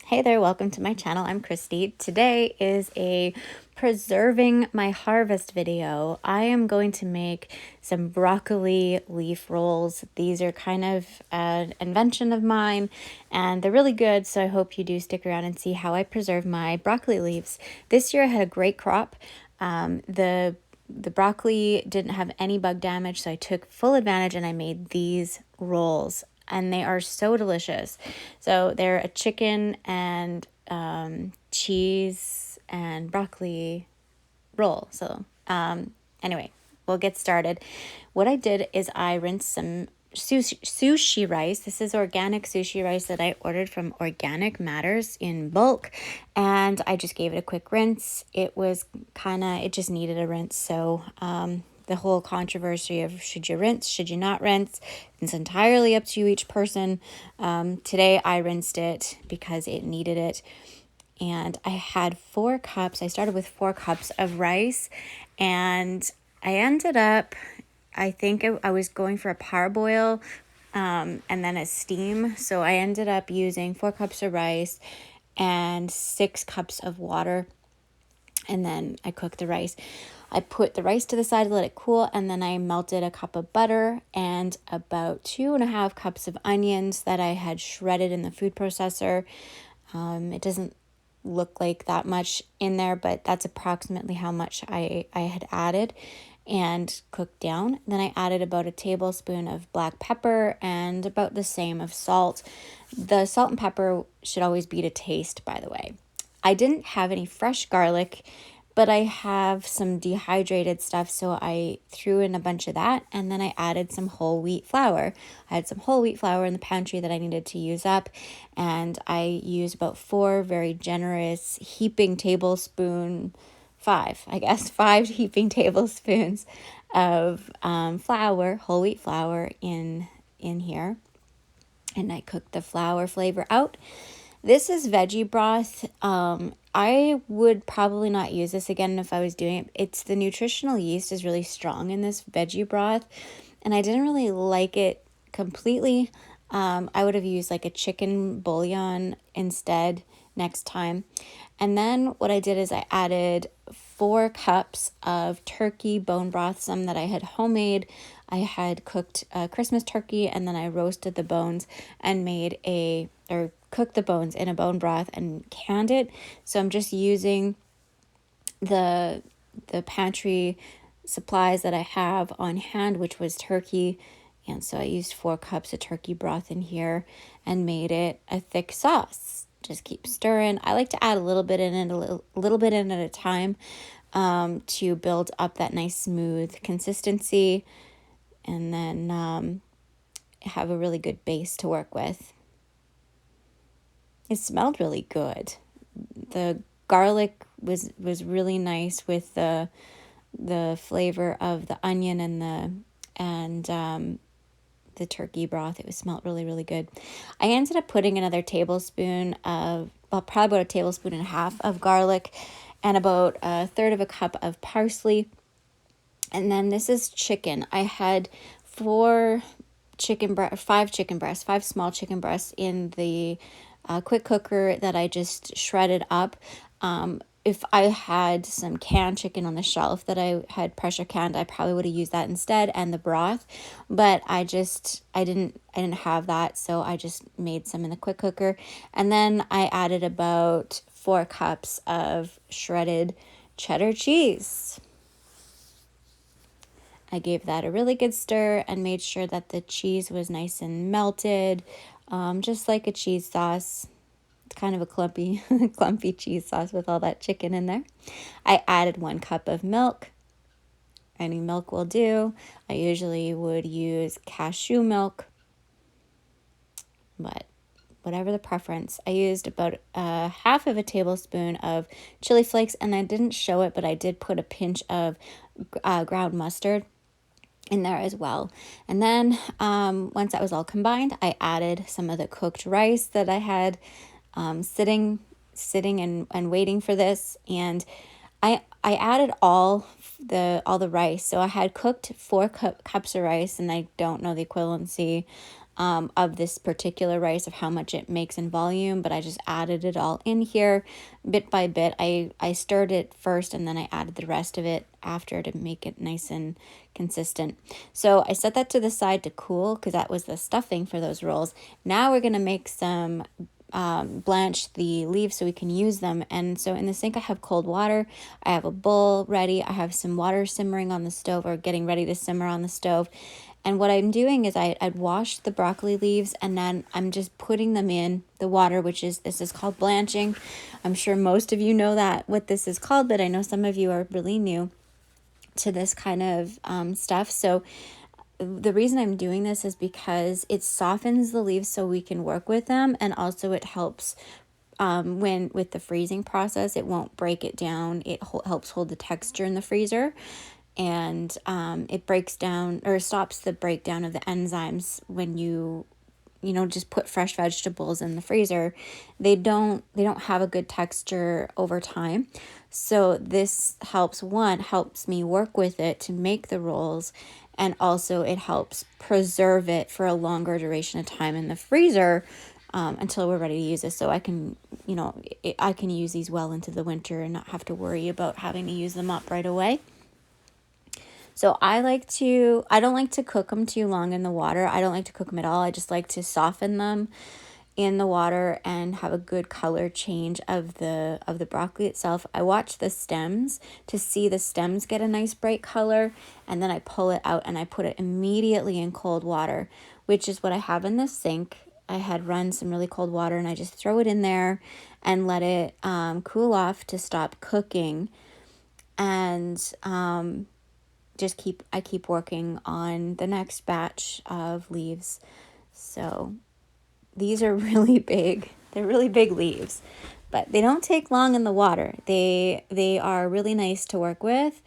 Hey there, welcome to my channel. I'm Christy. Today is a preserving my harvest video. I am going to make some broccoli leaf rolls. These are kind of an invention of mine and they're really good, so I hope you do stick around and see how I preserve my broccoli leaves. This year I had a great crop. The broccoli didn't have any bug damage, so I took full advantage and I made these rolls and they are so delicious. So they're a chicken and cheese and broccoli roll. So anyway, we'll get started. What I did is I rinsed some sushi rice. This is organic sushi rice that I ordered from Organic Matters in bulk, and I just gave it a quick rinse. It just needed a rinse. So the whole controversy of should you rinse, should you not rinse, it's entirely up to you, each person. Today I rinsed it because it needed it. And I had 4 cups. I started with 4 cups of rice, and I ended up, I think I was going for a parboil and then a steam. So I ended up using 4 cups of rice and 6 cups of water. And then I cooked the rice. I put the rice to the side to let it cool, and then I melted a cup of butter and about 2.5 cups of onions that I had shredded in the food processor. It doesn't look like that much in there, but that's approximately how much I had added and cooked down. Then I added about a tablespoon of black pepper and about the same of salt. The salt and pepper should always be to taste, by the way. I didn't have any fresh garlic, but I have some dehydrated stuff, so I threw in a bunch of that, and then I added some whole wheat flour. I had some whole wheat flour in the pantry that I needed to use up, and I used about 4 very generous heaping tablespoon, 5, I guess, 5 heaping tablespoons of flour, whole wheat flour in here, and I cooked the flour flavor out. This is veggie broth. I would probably not use this again if I was doing it. It's the nutritional yeast is really strong in this veggie broth, and I didn't really like it completely. I would have used like a chicken bouillon instead next time. And then what I did is I added 4 cups of turkey bone broth, some that I had homemade. I had cooked Christmas turkey, and then I roasted the bones and cooked the bones in a bone broth and canned it. So I'm just using the pantry supplies that I have on hand, which was turkey. And so I used 4 cups of turkey broth in here and made it a thick sauce. Just keep stirring. I like to add a little bit in it, a little bit in at a time, to build up that nice smooth consistency, and then have a really good base to work with. It smelled really good. The garlic was really nice with the flavor of the onion and the turkey broth. It smelled really, really good. I ended up putting another tablespoon of, probably about a tablespoon and a half of garlic and about a third of a cup of parsley. And then this is chicken. I had 5 small chicken breasts in the quick cooker that I just shredded up. If I had some canned chicken on the shelf that I had pressure canned, I probably would have used that instead and the broth, but I didn't have that, so I just made some in the quick cooker. And then I added about 4 cups of shredded cheddar cheese. I gave that a really good stir and made sure that the cheese was nice and melted, just like a cheese sauce. It's kind of a clumpy, clumpy cheese sauce with all that chicken in there. I added 1 cup of milk. Any milk will do. I usually would use cashew milk, but whatever the preference. I used about half of a tablespoon of chili flakes, and I didn't show it, but I did put a pinch of ground mustard in there as well. And then once that was all combined, I added some of the cooked rice that I had sitting and waiting for this, and I added all the rice. So I had cooked 4 cups of rice, and I don't know the equivalency of this particular rice, of how much it makes in volume, but I just added it all in here bit by bit. I stirred it first and then I added the rest of it after to make it nice and consistent. So I set that to the side to cool because that was the stuffing for those rolls. Now we're going to make some blanch the leaves so we can use them. And so in the sink I have cold water. I have a bowl ready. I have some water simmering on the stove, or getting ready to simmer on the stove. And what I'm doing is I'd washed the broccoli leaves and then I'm just putting them in the water, this is called blanching. I'm sure most of you know that what this is called, but I know some of you are really new to this kind of stuff. So the reason I'm doing this is because it softens the leaves so we can work with them, and also it helps when with the freezing process, it won't break it down. It helps hold the texture in the freezer, and it breaks down or stops the breakdown of the enzymes when you just put fresh vegetables in the freezer. They don't have a good texture over time. So this helps me work with it to make the rolls, and also it helps preserve it for a longer duration of time in the freezer, until we're ready to use this. So I can use these well into the winter and not have to worry about having to use them up right away. So I don't like to cook them too long in the water. I don't like to cook them at all. I just like to soften them in the water and have a good color change of the broccoli itself. I watch the stems to see the stems get a nice bright color, and then I pull it out and I put it immediately in cold water, which is what I have in the sink. I had run some really cold water and I just throw it in there and let it cool off to stop cooking. And I keep working on the next batch of leaves. So these are really big. They're really big leaves, but they don't take long in the water. They are really nice to work with.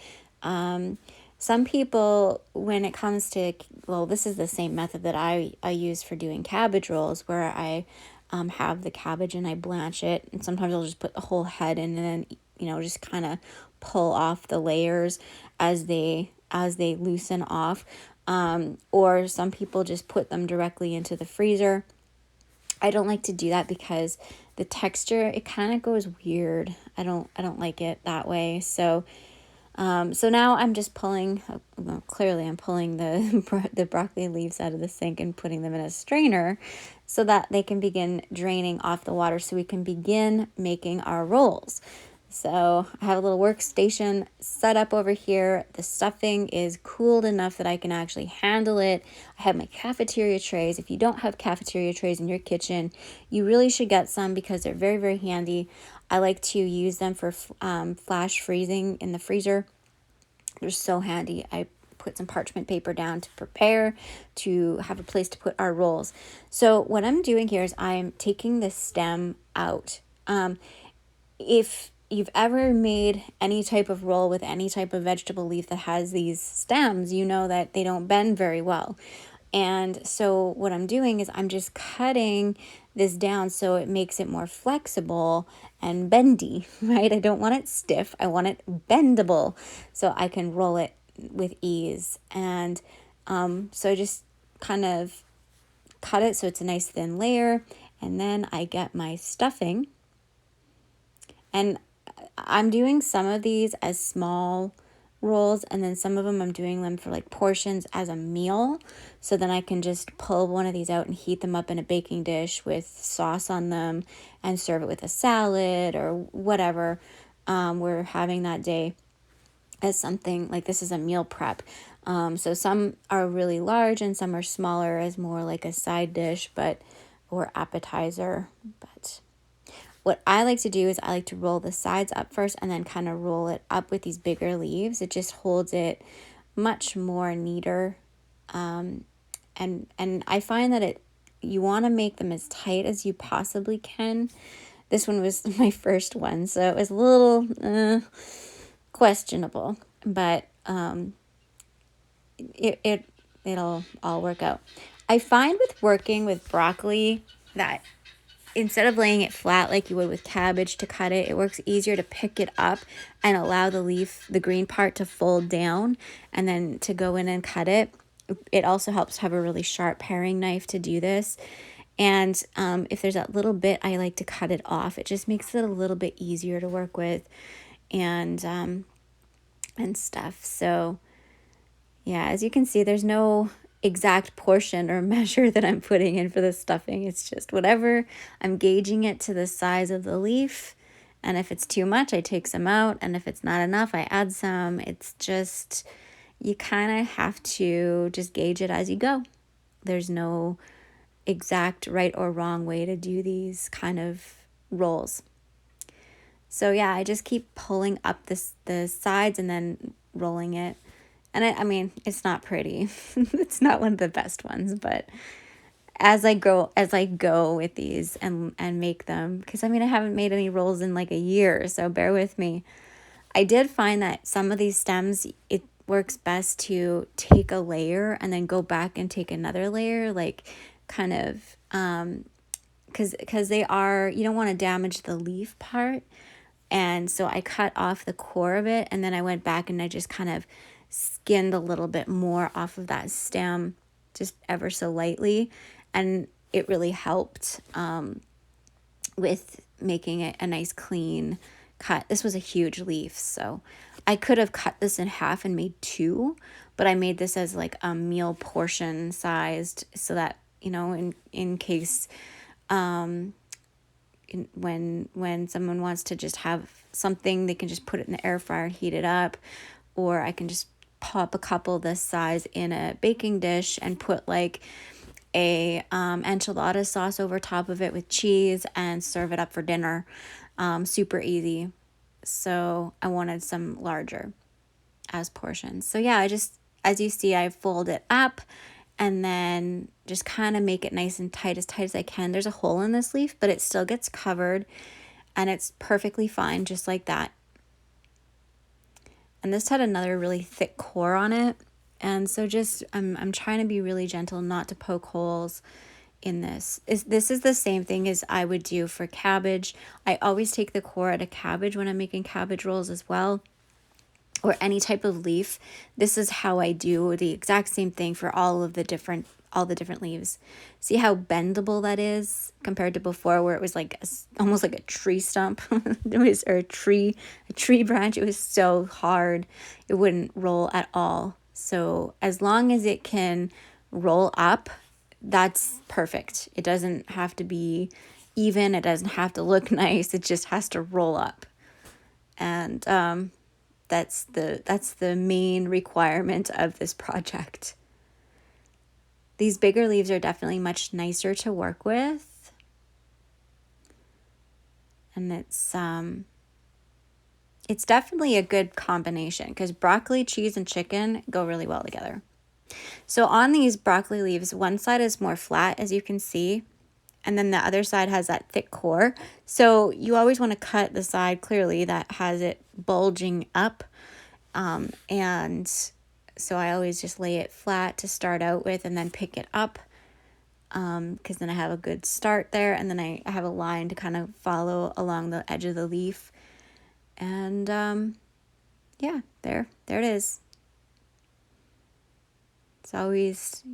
Some people, when it comes to, this is the same method that I use for doing cabbage rolls, where I have the cabbage and I blanch it, and sometimes I'll just put the whole head in and then just kind of pull off the layers as they loosen off. Or some people just put them directly into the freezer. I don't like to do that because the texture, it kind of goes weird. I don't like it that way. So now I'm just pulling, clearly I'm pulling the broccoli leaves out of the sink and putting them in a strainer so that they can begin draining off the water so we can begin making our rolls. So I have a little workstation set up over here. The stuffing is cooled enough that I can actually handle it. I have my cafeteria trays. If you don't have cafeteria trays in your kitchen, you really should get some because they're very, very handy. I like to use them for flash freezing in the freezer. They're so handy. I put some parchment paper down to prepare to have a place to put our rolls. So what I'm doing here is I'm taking the stem out. If you've ever made any type of roll with any type of vegetable leaf that has these stems, you know that they don't bend very well. And so what I'm doing is I'm just cutting this down so it makes it more flexible and bendy, right? I don't want it stiff. I want it bendable so I can roll it with ease. And so I just kind of cut it so it's a nice thin layer. And then I get my stuffing. And I'm doing some of these as small rolls, and then some of them I'm doing them for like portions as a meal. So then I can just pull one of these out and heat them up in a baking dish with sauce on them and serve it with a salad or whatever we're having that day as something like this is a meal prep. So some are really large and some are smaller as more like a side dish, or appetizer. But what I like to do is I like to roll the sides up first and then kind of roll it up with these bigger leaves. It just holds it much more neater. And I find that you want to make them as tight as you possibly can. This one was my first one, so it was a little questionable, but it'll all work out. I find with working with broccoli that instead of laying it flat like you would with cabbage to cut it, it works easier to pick it up and allow the green part to fold down and then to go in and cut it. it also helps to have a really sharp paring knife to do this. And if there's that little bit, I like to cut it off. It just makes it a little bit easier to work with and stuff. So yeah, as you can see, there's no exact portion or measure that I'm putting in for the stuffing. It's just whatever. I'm gauging it to the size of the leaf. And if it's too much, I take some out. And if it's not enough, I add some. It's just, you kind of have to just gauge it as you go. There's no exact right or wrong way to do these kind of rolls. So yeah, I just keep pulling up the sides and then rolling it. And I mean, it's not pretty. It's not one of the best ones, but as I go with these and make them, because I mean, I haven't made any rolls in like a year, so bear with me. I did find that some of these stems, it works best to take a layer and then go back and take another layer, like kind of because they are, you don't want to damage the leaf part. And so I cut off the core of it, and then I went back and I just kind of skinned a little bit more off of that stem, just ever so lightly. And it really helped with making it a nice clean cut. This was a huge leaf, so I could have cut this in half and made two, but I made this as like a meal portion sized so that, you know, in case when someone wants to just have something, they can just put it in the air fryer and heat it up, or I can just pop a couple this size in a baking dish and put like a enchilada sauce over top of it with cheese and serve it up for dinner. Super easy. So I wanted some larger as portions. So yeah, I just, as you see, I fold it up and then just kind of make it nice and tight as I can. There's a hole in this leaf, but it still gets covered and it's perfectly fine just like that. And this had another really thick core on it. And so just, I'm trying to be really gentle not to poke holes in this. This is the same thing as I would do for cabbage. I always take the core out of cabbage when I'm making cabbage rolls as well, or any type of leaf. This is how I do the exact same thing for all the different leaves. See how bendable that is compared to before, where it was like almost like a tree stump. It was, or a tree branch. It was so hard, it wouldn't roll at all. So as long as it can roll up, that's perfect. It doesn't have to be even, it doesn't have to look nice, it just has to roll up. And that's the main requirement of this project. These bigger leaves are definitely much nicer to work with. And it's definitely a good combination because broccoli, cheese, and chicken go really well together. So on these broccoli leaves, one side is more flat, as you can see, and then the other side has that thick core. So you always want to cut the side clearly that has it bulging up. And so I always just lay it flat to start out with and then pick it up, because then I have a good start there, and then I have a line to kind of follow along the edge of the leaf. And yeah, there it is. It's always,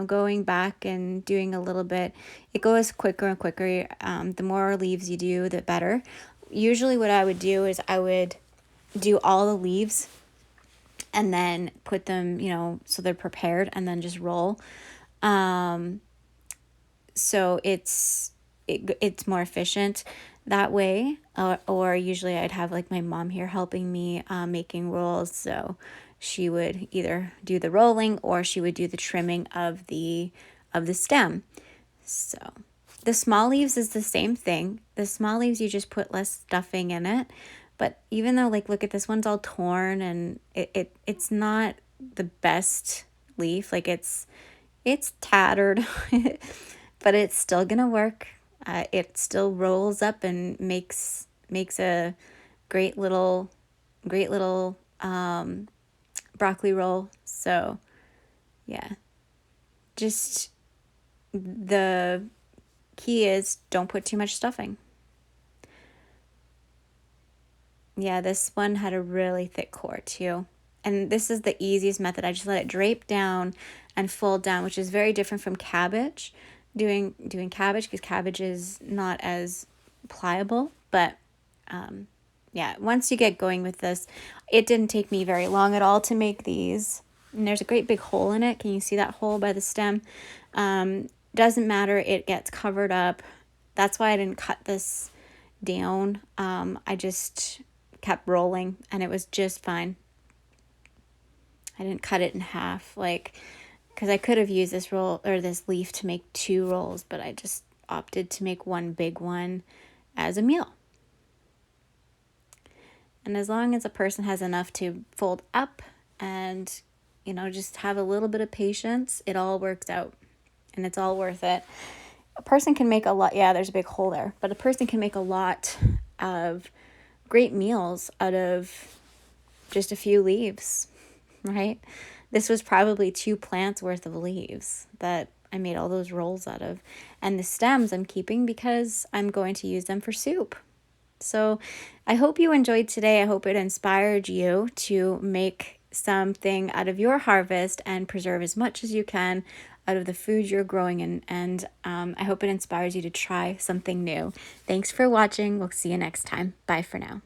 going back and doing a little bit. It goes quicker and quicker. The more leaves you do, the better. Usually what I would do is I would do all the leaves and then put them, so they're prepared, and then just roll. So it's more efficient that way. Or usually I'd have like my mom here helping me making rolls. So she would either do the rolling or she would do the trimming of the stem. So the small leaves is the same thing. The small leaves, you just put less stuffing in it. But even though, like, look at this one's all torn and it's not the best leaf. Like it's tattered, but it's still gonna work. It still rolls up and makes a great little broccoli roll. So yeah, just the key is don't put too much stuffing. Yeah, this one had a really thick core too. and this is the easiest method. I just let it drape down and fold down, which is very different from cabbage. Doing cabbage, because cabbage is not as pliable. But yeah, once you get going with this, it didn't take me very long at all to make these. And there's a great big hole in it. Can you see that hole by the stem? Doesn't matter, it gets covered up. That's why I didn't cut this down. I just kept rolling and it was just fine. I didn't cut it in half, like, because I could have used this roll or this leaf to make 2 rolls, but I just opted to make one big one as a meal. And as long as a person has enough to fold up and, just have a little bit of patience, it all works out and it's all worth it. A person can make a lot, yeah, there's a big hole there, but a person can make a lot of great meals out of just a few leaves, right? This was probably 2 plants worth of leaves that I made all those rolls out of. And the stems I'm keeping because I'm going to use them for soup. So I hope you enjoyed today. I hope it inspired you to make something out of your harvest and preserve as much as you can out of the food you're growing. And I hope it inspires you to try something new. Thanks for watching. We'll see you next time. Bye for now.